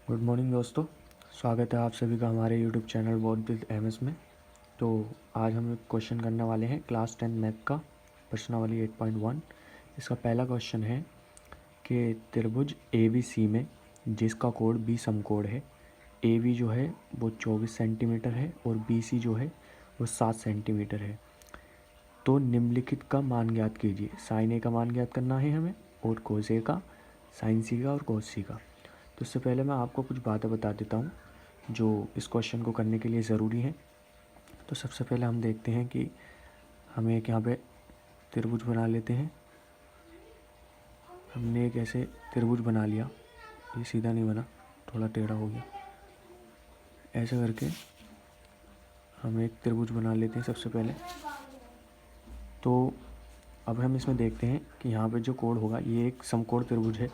Good morning दोस्तों, स्वागत है आप सभी का हमारे YouTube channel board with MS में। तो आज हम एक क्वेश्चन करने वाले हैं क्लास 10 मैथ का प्रश्नावली 8.1। इसका पहला क्वेश्चन है कि त्रिभुज ABC में जिसका कोण बी समकोण है, AB जो है वो 24 सेंटीमीटर है और BC जो है वो 7 सेंटीमीटर है, तो निम्नलिखित का मान ज्ञात कीजिए। साइन ए का मान ज्ञात करना है हमें और कोस ए का, साइन सी का और कोस सी का। तो इससे पहले मैं आपको कुछ बातें बता देता हूँ जो इस क्वेश्चन को करने के लिए ज़रूरी है। तो सबसे पहले हम देखते हैं कि हमें एक यहाँ पे त्रिभुज बना लेते हैं। हमने एक ऐसे त्रिभुज बना लिया, ये सीधा नहीं बना, थोड़ा टेढ़ा हो गया। ऐसे करके हम एक त्रिभुज बना लेते हैं सबसे पहले। तो अब हम इसमें देखते हैं कि यहाँ पे जो कोण होगा ये एक समकोण त्रिभुज है,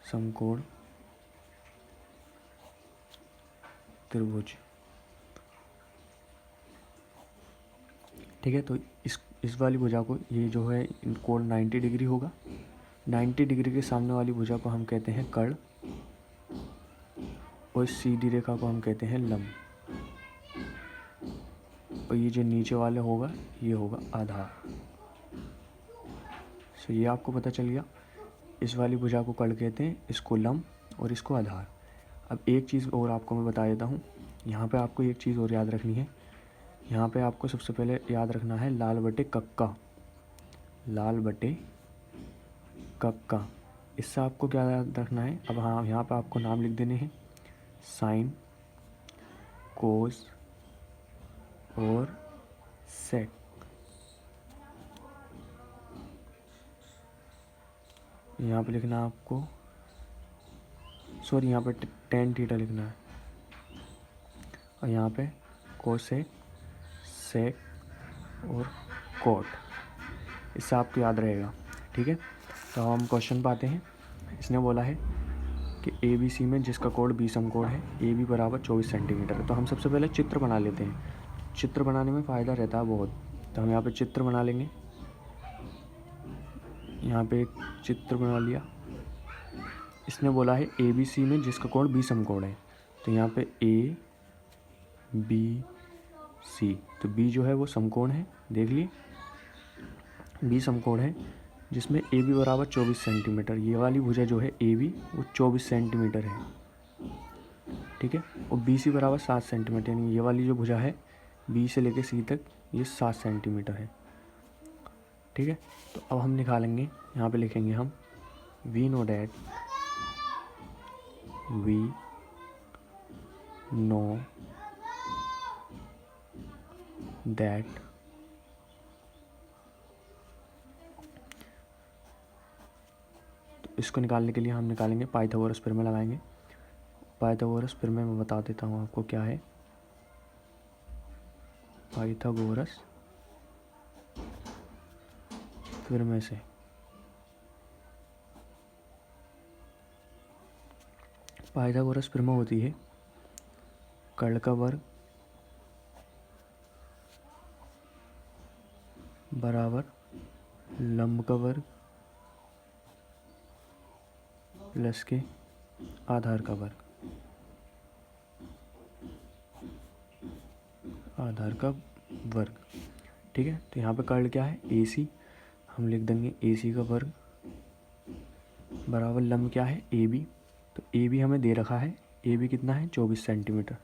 समकोण त्रिभुज। ठीक है, तो इस वाली भुजा को, ये जो है कोण 90 डिग्री होगा। 90 डिग्री के सामने वाली भुजा को हम कहते हैं कर्ण और सीधी रेखा को हम कहते हैं लंब। और ये जो नीचे वाले होगा ये होगा आधार। सो ये आपको पता चल गया। इस वाली भुजा को कर्ण कहते हैं, इसको लंब और इसको आधार। अब एक चीज़ और आपको मैं बता देता हूँ। यहाँ पे आपको एक चीज़ और याद रखनी है। यहाँ पे आपको सबसे पहले याद रखना है लाल बटे कक्का, लाल बटे कक्का। इससे आपको क्या याद रखना है। अब हाँ, यहाँ पे आपको नाम लिख देने हैं, साइन, कोस और सेक। यहाँ पे लिखना है आपको, सॉरी यहाँ पे टेन थीटा लिखना है और यहाँ पे कोसेक, सेक और कोट। इससे आपको याद रहेगा। ठीक है, तो हम क्वेश्चन पे आते हैं। इसने बोला है कि ABC में जिसका कोण बी समकोण है, AB बराबर 24 सेंटीमीटर है। तो हम सबसे पहले चित्र बना लेते हैं। चित्र बनाने में फ़ायदा रहता है बहुत। तो हम यहाँ पे चित्र बना लेंगे। यहाँ पे एक चित्र बना लिया। इसने बोला है ABC में जिसका कोण बी समकोण है, तो यहाँ पे ABC, तो B जो है वो समकोण है, देख लिए, B समकोण है जिसमें AB बराबर 24 सेंटीमीटर। ये वाली भुजा जो है AB वो 24 सेंटीमीटर है। ठीक है, और BC बराबर 7 सेंटीमीटर, यानी ये वाली जो भुजा है B से लेकर C तक ये 7 सेंटीमीटर है। ठीक है, तो अब हम निकालेंगे, यहाँ पे लिखेंगे हम वी नो दैट तो इसको निकालने के लिए हम निकालेंगे पाइथागोरस प्रमेय लगाएंगे। पाइथागोरस प्रमेय मैं बता देता हूँ आपको क्या है। पाइथागोरस प्रमेय से पाइथागोरस प्रमेय होती है कर्ण का वर्ग बराबर लंब का वर्ग प्लस के आधार का वर्ग, आधार का वर्ग। ठीक है, तो यहाँ पे कर्ण क्या है AC, हम लिख देंगे AC का वर्ग बराबर लंब क्या है AB। तो AB हमें दे रखा है, AB कितना है 24 सेंटीमीटर,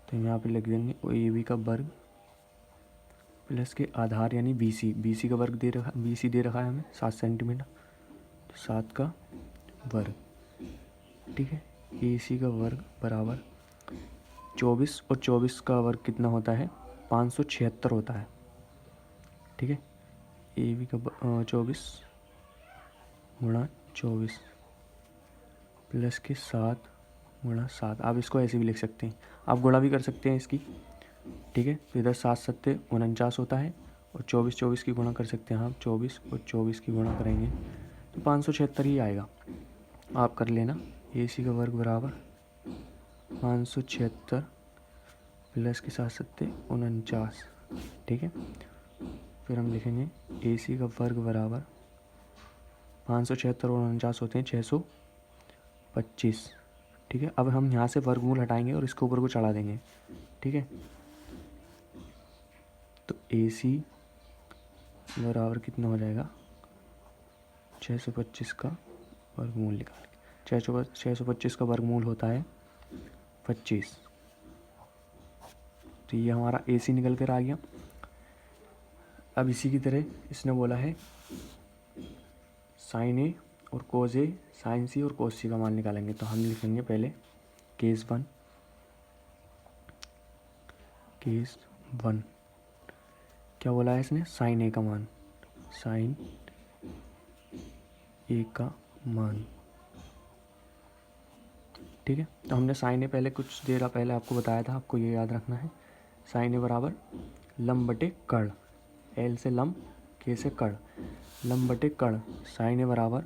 तो यहाँ पे लिख देंगे AB का वर्ग प्लस के आधार यानी BC का वर्ग दे रखा, BC दे रखा है हमें 7 सेंटीमीटर, तो 7 का वर्ग। ठीक है, AC का वर्ग बराबर 24 और 24 का वर्ग कितना होता है 576 होता है। ठीक है, AB का 24 गुणा 24 प्लस के 7 गुणा 7। आप इसको ऐसे भी लिख सकते हैं, आप गुणा भी कर सकते हैं इसकी। ठीक है, तो इधर 7 7 49 होता है और 24 24 की गुणा कर सकते हैं आप, 24 और 24 की गुणा करेंगे तो 576 ही आएगा। आप कर लेना, AC का वर्ग बराबर 576 प्लस के 7 7 49। ठीक है, फिर हम लिखेंगे AC का वर्ग बराबर 576 और 49 होते हैं 625। ठीक है। अब हम यहाँ से वर्गमूल हटाएंगे और इसके ऊपर को चढ़ा देंगे, ठीक है। तो AC बराबर कितना हो जाएगा, 625 का वर्गमूल निकाल के 625 का वर्गमूल होता है 25। तो ये हमारा AC निकल कर आ गया। अब इसी की तरह इसने बोला है साइन A और कोस A, साइन C और कोस C का मान निकालेंगे। तो हम लिखेंगे पहले केस 1 क्या बोला है इसने, साइन A का मान, साइन A का मान, ठीक है। तो हमने साइन A पहले कुछ देर पहले आपको बताया था, आपको ये याद रखना है। साइन A बराबर लंब बटे कर्ण, L से लंब, K से कर्ण, लंब बटे कर्ण। साइन A बराबर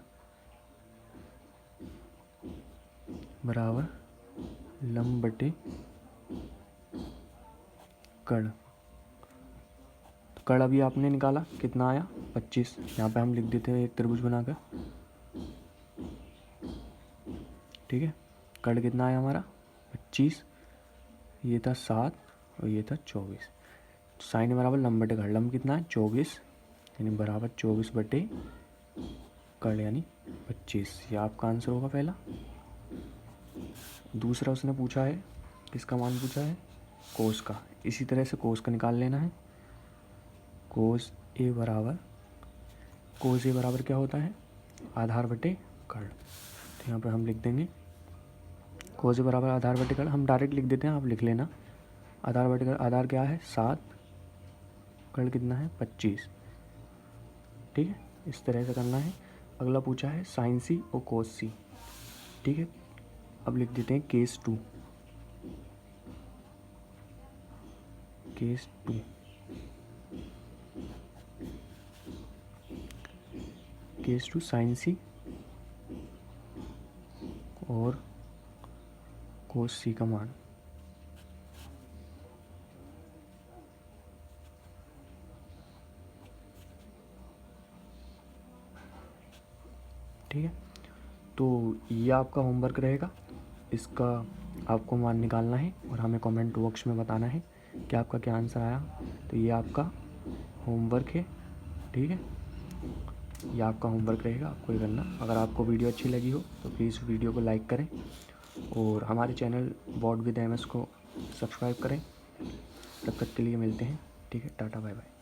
लंब बटे कर्ण। तो कर्ण अभी आपने निकाला, कितना आया 25। यहाँ पे हम लिख देते हैं एक त्रिभुज बनाकर, ठीक है। कर्ण कितना आया हमारा 25, ये था 7 और ये था 24। साइन A बराबर लंब बटे कर्ण, लंब कितना है 24, यानी बराबर 24 बटे कर्ण यानी 25। ये आपका आंसर होगा पहला। दूसरा उसने पूछा है, किसका मान पूछा है, कोस का। इसी तरह से कोस का निकाल लेना है। कोस A बराबर क्या होता है, आधार बटे कर्ण। तो यहाँ पर हम लिख देंगे कोस A बराबर आधार बटे कर्ण, हम डायरेक्ट लिख देते हैं, आप लिख लेना। आधार बटे कर्ण, आधार क्या है 7, कर्ण कितना है 25, ठीक है। इस तरह से करना है। अगला पूछा है साइन C और कोस C, ठीक है। अब लिख देते हैं केस 2, केस 2 साइन C और कोस C का मान, ठीक है। तो ये आपका होमवर्क रहेगा, इसका आपको मान निकालना है और हमें कमेंट बॉक्स में बताना है कि आपका क्या आंसर आया। तो ये आपका होमवर्क है, ठीक है। ये आपका होमवर्क रहेगा, आपको ये करना। अगर आपको वीडियो अच्छी लगी हो तो प्लीज़ वीडियो को लाइक करें और हमारे चैनल वॉट विद MS को सब्सक्राइब करें। तब तक के लिए मिलते हैं, ठीक है। Tata bye bye.